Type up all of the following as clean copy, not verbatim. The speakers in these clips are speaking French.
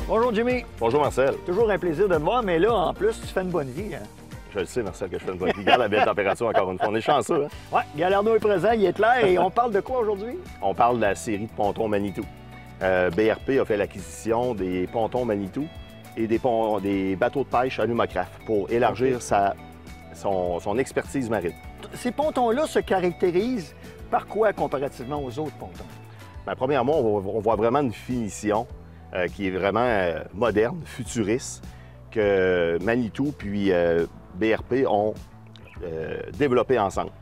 Bonjour Jimmy. Bonjour Marcel. Toujours un plaisir de te voir, mais là, en plus, tu fais une bonne vie. Hein? Je le sais, Marcel, que je fais une bonne vie. Regarde la belle température encore une fois. On est chanceux, hein? Oui, Galarno est présent, il est clair. Et on parle de quoi aujourd'hui? On parle de la série de pontons Manitou. BRP a fait l'acquisition des pontons Manitou et des bateaux de pêche Alumacraft pour élargir son expertise marine. Ces pontons-là se caractérisent par quoi comparativement aux autres pontons? Bien, premièrement, on voit vraiment une finition qui est vraiment moderne, futuriste, que Manitou puis BRP ont développé ensemble.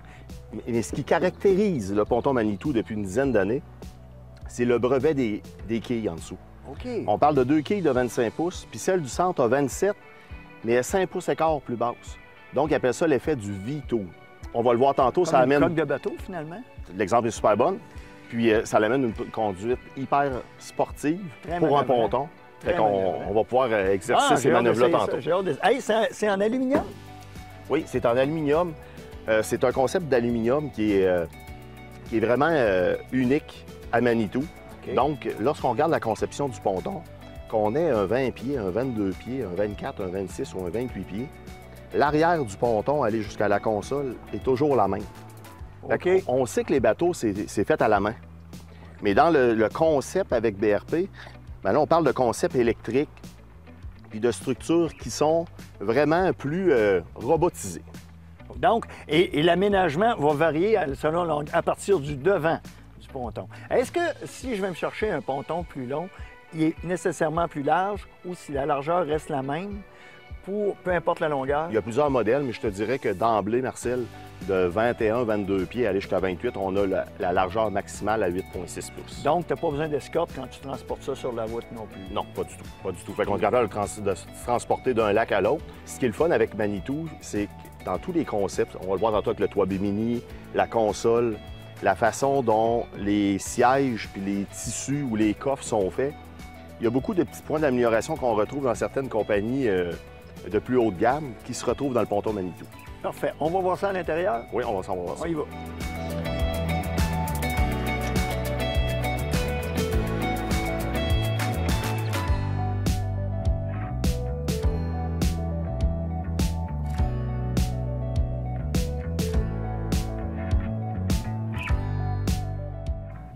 Mais ce qui caractérise le ponton Manitou depuis une dizaine d'années, c'est le brevet des quilles en dessous. OK. On parle de 2 quilles de 25 pouces, puis celle du centre a 27, mais à 5 pouces écart plus basse. Donc, ils appellent ça l'effet du V-tool. On va le voir tantôt, Comme ça amène... une coque de bateau, finalement. L'exemple est super bon. Puis, ça amène une conduite hyper sportive pour un ponton. Fait qu'on va pouvoir exercer ces manœuvres-là tantôt. J'ai hâte de... Hey, c'est en aluminium? Oui, c'est en aluminium. C'est un concept d'aluminium qui est vraiment unique à Manitou. Okay. Donc, lorsqu'on regarde la conception du ponton, qu'on ait un 20 pieds, un 22 pieds, un 24, un 26 ou un 28 pieds, l'arrière du ponton, aller jusqu'à la console, est toujours la même. Okay. On sait que les bateaux, c'est fait à la main. Mais dans le concept avec BRP, bien là, on parle de concept électrique puis de structures qui sont vraiment plus robotisées. Donc, et l'aménagement va varier à partir du devant du ponton. Est-ce que si je vais me chercher un ponton plus long, il est nécessairement plus large ou si la largeur reste la même pour peu importe la longueur? Il y a plusieurs modèles, mais je te dirais que d'emblée, Marcel, de 21, 22 pieds aller jusqu'à 28, on a la largeur maximale à 8,6 pouces. Donc, tu n'as pas besoin d'escorte quand tu transportes ça sur la route non plus? Non, pas du tout. Pas du tout. Fait qu'on est capable de se transporter d'un lac à l'autre. Ce qui est le fun avec Manitou, c'est que dans tous les concepts, on va le voir tantôt avec le toit bimini, la console, la façon dont les sièges puis les tissus ou les coffres sont faits, il y a beaucoup de petits points d'amélioration qu'on retrouve dans certaines compagnies de plus haute gamme qui se retrouvent dans le ponton Manitou. Parfait. On va voir ça à l'intérieur? Oui, on va s'en voir ça. On y va.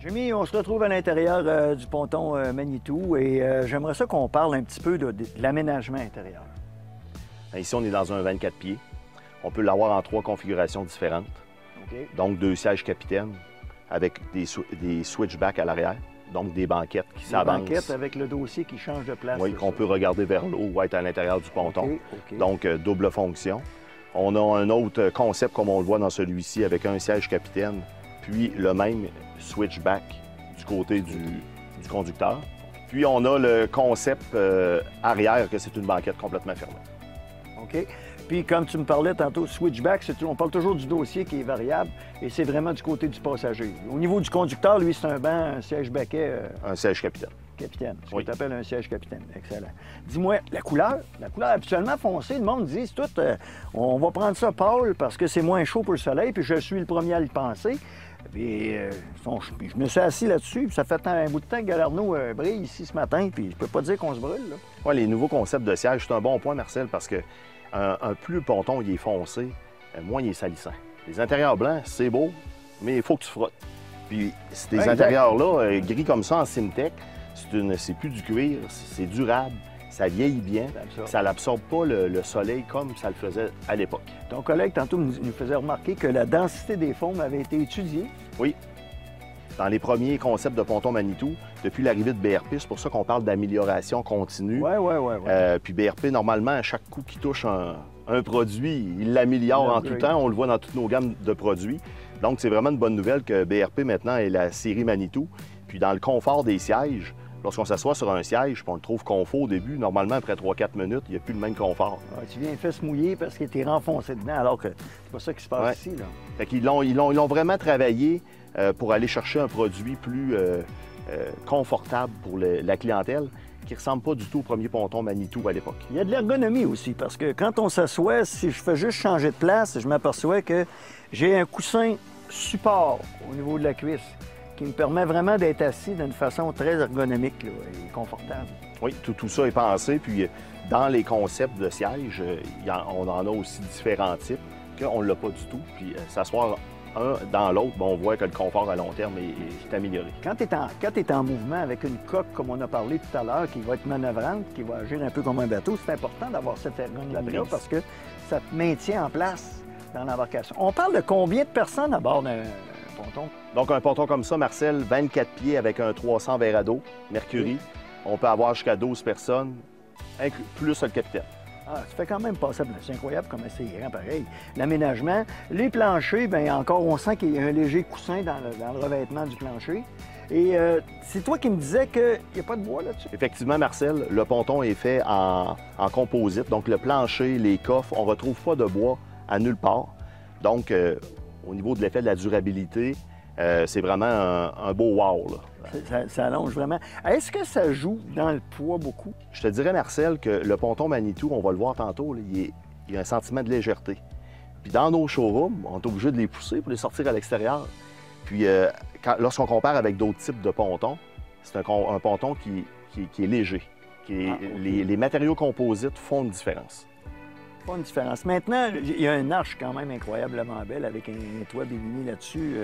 Jimmy, on se retrouve à l'intérieur du ponton Manitou et j'aimerais ça qu'on parle un petit peu de l'aménagement intérieur. Ici, on est dans un 24 pieds. On peut l'avoir en 3 configurations différentes. Okay. Donc, 2 sièges capitaines avec des switchbacks à l'arrière, donc des banquettes qui s'avancent. Des banquettes avec le dossier qui change de place. Oui, qu'on peut regarder vers l'eau ou être à l'intérieur du ponton. Okay. Donc, double fonction. On a un autre concept, comme on le voit dans celui-ci, avec un siège capitaine, puis le même switchback du côté du conducteur. Puis, on a le concept arrière, que c'est une banquette complètement fermée. OK. Puis, comme tu me parlais tantôt, switchback, on parle toujours du dossier qui est variable et c'est vraiment du côté du passager. Au niveau du conducteur, lui, c'est un banc, un siège baquet. Un siège capitaine. Capitaine. Ce oui. que tu appelles un siège capitaine. Excellent. Dis-moi, la couleur habituellement foncée, le monde dit, tout, on va prendre ça pâle parce que c'est moins chaud pour le soleil, puis je suis le premier à le penser. Puis, je me suis assis là-dessus, puis ça fait un bout de temps que Galarno brille ici ce matin, puis je peux pas dire qu'on se brûle, là. Oui, les nouveaux concepts de siège, c'est un bon point, Marcel, parce que plus le ponton il est foncé, moins il est salissant. Les intérieurs blancs, c'est beau, mais il faut que tu frottes. Puis ces intérieurs-là, gris comme ça en Simtech, c'est plus du cuir, c'est durable, ça vieillit bien, ça n'absorbe pas le soleil comme ça le faisait à l'époque. Ton collègue, tantôt, nous faisait remarquer que la densité des foams avait été étudiée. Oui. Dans les premiers concepts de ponton Manitou, depuis l'arrivée de BRP, c'est pour ça qu'on parle d'amélioration continue. Oui. Puis BRP, normalement, à chaque coup qu'il touche un produit, il l'améliore en tout temps. On le voit dans toutes nos gammes de produits. Donc, c'est vraiment une bonne nouvelle que BRP, maintenant, ait la série Manitou. Puis dans le confort des sièges, lorsqu'on s'assoit sur un siège, puis on le trouve confort au début, normalement, après 3-4 minutes, il n'y a plus le même confort. Ah, tu viens fesses mouillées parce que tu es renfoncé dedans, alors que c'est pas ça qui se passe ici, là. Fait qu'ils l'ont vraiment travaillé pour aller chercher un produit plus confortable pour la clientèle, qui ne ressemble pas du tout au premier ponton Manitou à l'époque. Il y a de l'ergonomie aussi, parce que quand on s'assoit, si je fais juste changer de place, je m'aperçois que j'ai un coussin support au niveau de la cuisse qui me permet vraiment d'être assis d'une façon très ergonomique là, et confortable. Oui, tout ça est pensé. Puis dans les concepts de siège, on en a aussi différents types qu'on ne l'a pas du tout. Puis s'asseoir un dans l'autre, on voit que le confort à long terme est amélioré. Quand tu es en mouvement avec une coque, comme on a parlé tout à l'heure, qui va être manœuvrante, qui va agir un peu comme un bateau, c'est important d'avoir cette ergonomie-là parce que ça te maintient en place dans l'embarcation. On parle de combien de personnes à bord d'un ponton? Donc, un ponton comme ça, Marcel, 24 pieds avec un 300 verres à dos, Mercury. Oui. On peut avoir jusqu'à 12 personnes, plus le capitaine. Ah, ça fait quand même passable. C'est incroyable comment c'est grand pareil. L'aménagement, les planchers, bien encore, on sent qu'il y a un léger coussin dans le revêtement du plancher. Et c'est toi qui me disais qu'il n'y a pas de bois là-dessus? Effectivement, Marcel, le ponton est fait en composite. Donc, le plancher, les coffres, on ne retrouve pas de bois à nulle part. Donc, au niveau de l'effet de la durabilité, c'est vraiment un beau wow, là. Ça allonge vraiment. Est-ce que ça joue dans le poids beaucoup? Je te dirais, Marcel, que le ponton Manitou, on va le voir tantôt, là, il y a un sentiment de légèreté. Puis dans nos showrooms, on est obligé de les pousser pour les sortir à l'extérieur. Puis lorsqu'on compare avec d'autres types de pontons, c'est un ponton qui est léger. Les matériaux composites font une différence. Pas une différence. Maintenant, il y a une arche quand même incroyablement belle avec un toit Bimini là-dessus.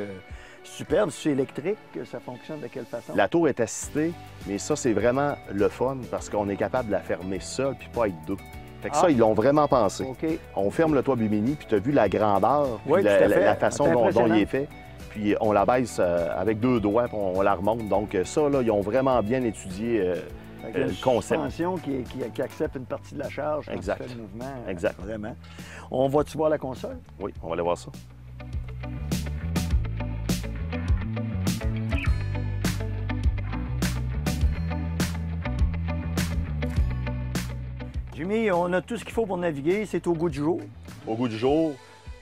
Superbe. C'est électrique. Ça fonctionne de quelle façon? La tour est assistée, mais ça, c'est vraiment le fun parce qu'on est capable de la fermer seule puis pas être deux. Fait que ça, ils l'ont vraiment pensé. Okay. On ferme le toit Bimini, puis tu as vu la grandeur, puis la façon dont il est fait. Puis on la baisse avec 2 doigts, puis on la remonte. Donc ça, là, ils ont vraiment bien étudié le concept. Une suspension qui accepte une partie de la charge quand exact. tu fais le mouvement. Exact. Vraiment. On va-tu voir la console? Oui, on va aller voir ça. Jimmy, on a tout ce qu'il faut pour naviguer. C'est au goût du jour. Au goût du jour,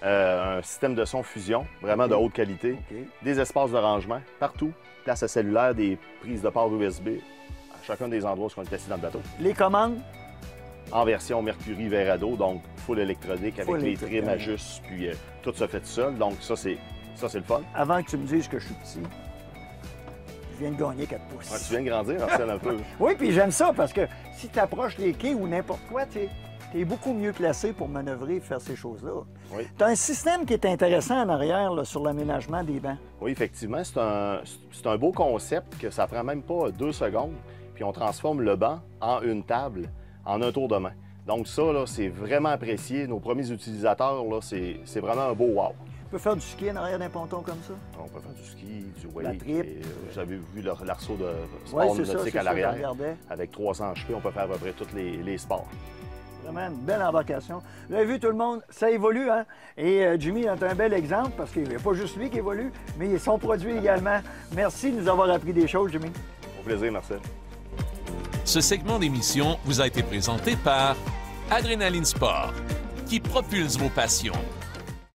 un système de son fusion, vraiment de haute qualité. Des espaces de rangement partout. Place à cellulaire, des prises de port USB à chacun des endroits où on est assis dans le bateau. Les commandes? En version Mercury verre à dos, donc full électronique avec les trims ajustes, puis tout se fait tout seul. Donc ça, c'est le fun. Avant que tu me dises que je suis petit, je viens de gagner 4 pouces. Ouais, tu viens de grandir, Marcel, un peu. Oui, puis j'aime ça parce que si tu approches les quais ou n'importe quoi, tu es beaucoup mieux placé pour manœuvrer et faire ces choses-là. Oui. Tu as un système qui est intéressant en arrière là, sur l'aménagement des bancs. Oui, effectivement, c'est un beau concept que ça prend même pas 2 secondes. Puis on transforme le banc en une table, en un tour de main. Donc ça, là, c'est vraiment apprécié. Nos premiers utilisateurs, là, c'est vraiment un beau wow. On peut faire du ski en arrière d'un ponton comme ça? On peut faire du ski, du wake. La tripe. Vous avez vu l'arceau de sport nautique à l'arrière. Avec 300 chevaux, on peut faire à peu près tous les sports. Vraiment une belle embarcation. Vous avez vu tout le monde, ça évolue, hein? Et Jimmy est un bel exemple parce qu'il n'y a pas juste lui qui évolue, mais son produit également. Merci de nous avoir appris des choses, Jimmy. Au plaisir, Marcel. Ce segment d'émission vous a été présenté par Adrénaline Sport, qui propulse vos passions.